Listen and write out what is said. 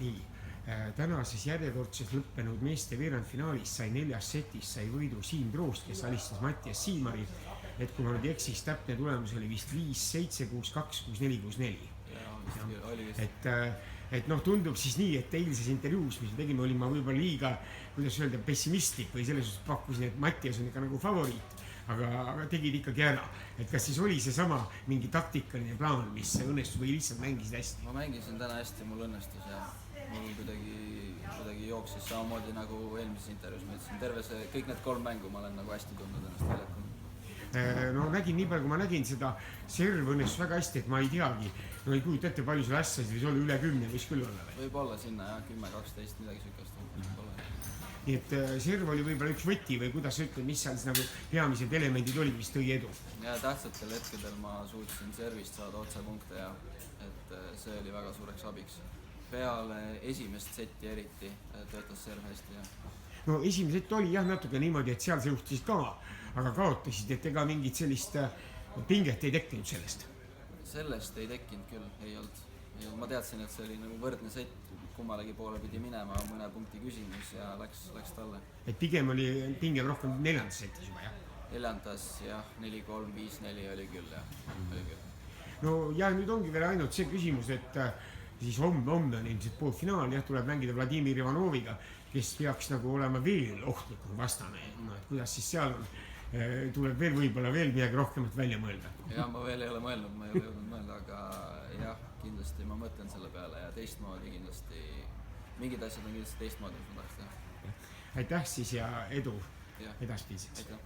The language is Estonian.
Nii, tänases järjekordses lõppenud meeste veerandfinaalis sai 4 setis sai võidu Siim Troost, kes alistas Mattias Siimari. Et kui ma nüüd eksiks, täpne tulemus oli vist 5-7, 6-2, 6-4, 6-4. Et noh, tundub siis nii, et eilses intervjuus, mis me tegime, olin ma võib-olla liiga, kuidas öelda, pessimistlik või selles suhtes pakkusin, et Mattias on ikka nagu favoriit, aga tegid ikkagi ära. Et kas siis oli see sama mingi taktikaline plaan, mis õnnestus või lihtsalt mängisid hästi? Ma mängisin täna hästi, mul õnnestus ja mul kuidagi jooksis samamoodi nagu eelmises intervjuus. Ma ütlesin, kõik need 3 mängu ma olen nagu hästi tundnud ennast väljakul. No nägin nii palju, kui ma nägin seda serv õnnestus väga hästi, et ma ei teagi. No ei kujuta ette, palju sul ässasid, võis olla üle 10, võis küll olla või? Võib olla sinna jah, 10-12, midagi sükast. Nii et serv oli võib-olla üks võti või kuidas sa ütled, mis seal siis nagu peamised elemendid olid, mis tõi edu? Ja tähtsatel hetkedel ma suutsin servist saada otsapunkte ja et see oli väga suureks abiks. Peale esimest setti eriti töötas serv hästi ja. No esimene sett oli jah natuke niimoodi, et seal see juhtis ka, aga kaotasid, et ega mingit sellist pinget ei tekkinud sellest? Sellest ei tekkinud küll, ei olnud. Ma teadsin, et see oli nagu võrdne sett, kummalegi poole pidi minema, mõne punkti küsimus ja läks talle. Et pigem oli pingem rohkem 4. setis juba, jah? 4. jah, 4-3, 5-4 oli küll, jah. Oli küll. No ja nüüd ongi veel ainult see küsimus, et siis homme on ilmselt poolfinaal, jah, tuleb mängida Vladimir Ivanoviga, kes peaks nagu olema veel ohtlikum vastane. No, et kuidas siis seal on? Tuleb veel võib-olla veel midagi rohkemat välja mõelda. Ja ma veel ei ole mõelnud, ma ei ole jõudnud mõelda, aga jah, kindlasti ma mõtlen selle peale ja teistmoodi kindlasti, mingid asjad on kindlasti teistmoodi, mis ma tahaks teha. Aitäh siis ja edu edaspidiseks. Aitäh.